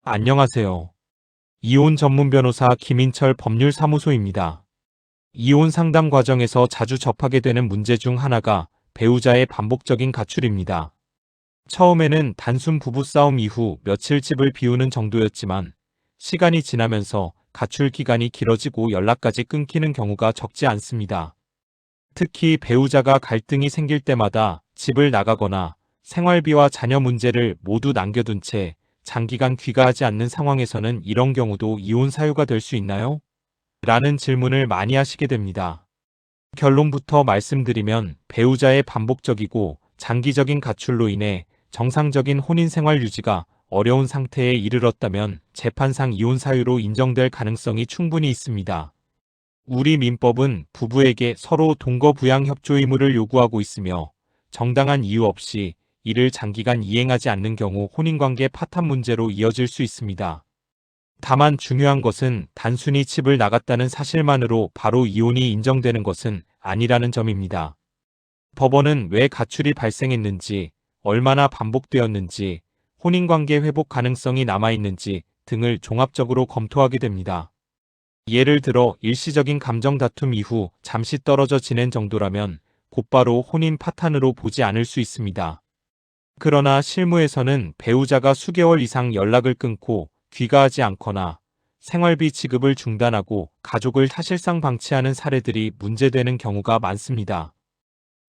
안녕하세요. 이혼 전문 변호사 김인철 법률사무소입니다. 이혼 상담 과정에서 자주 접하게 되는 문제 중 하나가 배우자의 반복적인 가출입니다. 처음에는 단순 부부싸움 이후 며칠 집을 비우는 정도였지만 시간이 지나면서 가출 기간이 길어지고 연락까지 끊기는 경우가 적지 않습니다. 특히 배우자가 갈등이 생길 때마다 집을 나가거나 생활비와 자녀 문제를 모두 남겨둔 채 장기간 귀가하지 않는 상황에서는 이런 경우도 이혼 사유가 될 수 있나요? 라는 질문을 많이 하시게 됩니다. 결론부터 말씀드리면 배우자의 반복적이고 장기적인 가출로 인해 정상적인 혼인 생활 유지가 어려운 상태에 이르렀다면 재판상 이혼 사유로 인정될 가능성이 충분히 있습니다. 우리 민법은 부부에게 서로 동거부양 협조 의무를 요구하고 있으며 정당한 이유 없이 이를 장기간 이행하지 않는 경우 혼인관계 파탄 문제로 이어질 수 있습니다. 다만 중요한 것은 단순히 집을 나갔다는 사실만으로 바로 이혼이 인정되는 것은 아니라는 점입니다. 법원은 왜 가출이 발생했는지, 얼마나 반복되었는지, 혼인관계 회복 가능성이 남아있는지 등을 종합적으로 검토하게 됩니다. 예를 들어 일시적인 감정 다툼 이후 잠시 떨어져 지낸 정도라면 곧바로 혼인 파탄으로 보지 않을 수 있습니다. 그러나 실무에서는 배우자가 수개월 이상 연락을 끊고 귀가하지 않거나 생활비 지급을 중단하고 가족을 사실상 방치하는 사례들이 문제되는 경우가 많습니다.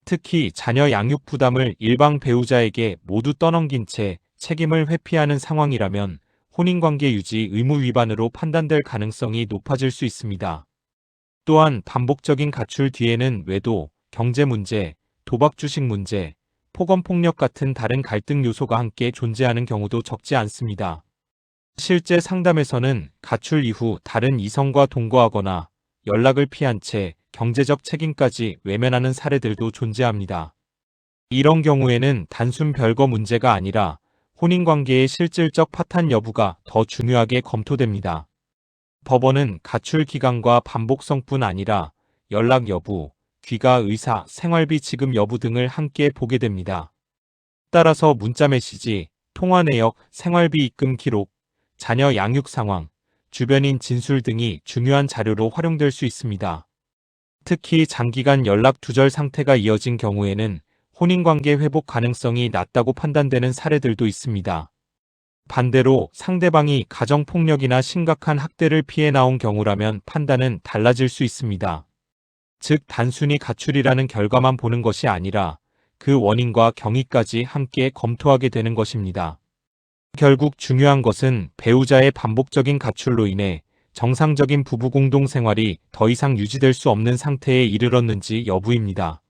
특히 자녀 양육 부담을 일방 배우자에게 모두 떠넘긴 채 책임을 회피하는 상황이라면 혼인관계 유지 의무 위반으로 판단될 가능성이 높아질 수 있습니다. 또한 반복적인 가출 뒤에는 외도, 경제 문제, 도박 주식 문제, 폭언폭력 같은 다른 갈등 요소가 함께 존재하는 경우도 적지 않습니다. 실제 상담에서는 가출 이후 다른 이성과 동거하거나 연락을 피한 채 경제적 책임까지 외면하는 사례들도 존재합니다. 이런 경우에는 단순 별거 문제가 아니라 혼인관계의 실질적 파탄 여부가 더 중요하게 검토됩니다. 법원은 가출 기간과 반복성뿐 아니라 연락 여부, 귀가 의사, 생활비 지급 여부 등을 함께 보게 됩니다. 따라서 문자 메시지, 통화 내역, 생활비 입금 기록, 자녀 양육 상황, 주변인 진술 등이 중요한 자료로 활용될 수 있습니다. 특히 장기간 연락 두절 상태가 이어진 경우에는 혼인관계 회복 가능성이 낮다고 판단되는 사례들도 있습니다. 반대로 상대방이 가정폭력이나 심각한 학대를 피해 나온 경우라면 판단은 달라질 수 있습니다. 즉 단순히 가출이라는 결과만 보는 것이 아니라 그 원인과 경위까지 함께 검토하게 되는 것입니다. 결국 중요한 것은 배우자의 반복적인 가출로 인해 정상적인 부부 공동 생활이 더 이상 유지될 수 없는 상태에 이르렀는지 여부입니다.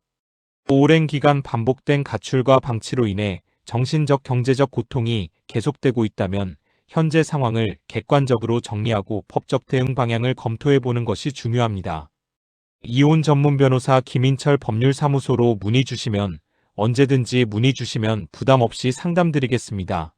오랜 기간 반복된 가출과 방치로 인해 정신적 경제적 고통이 계속되고 있다면 현재 상황을 객관적으로 정리하고 법적 대응 방향을 검토해 보는 것이 중요합니다. 이혼 전문 변호사 김인철 법률사무소로 언제든지 문의 주시면 부담 없이 상담드리겠습니다.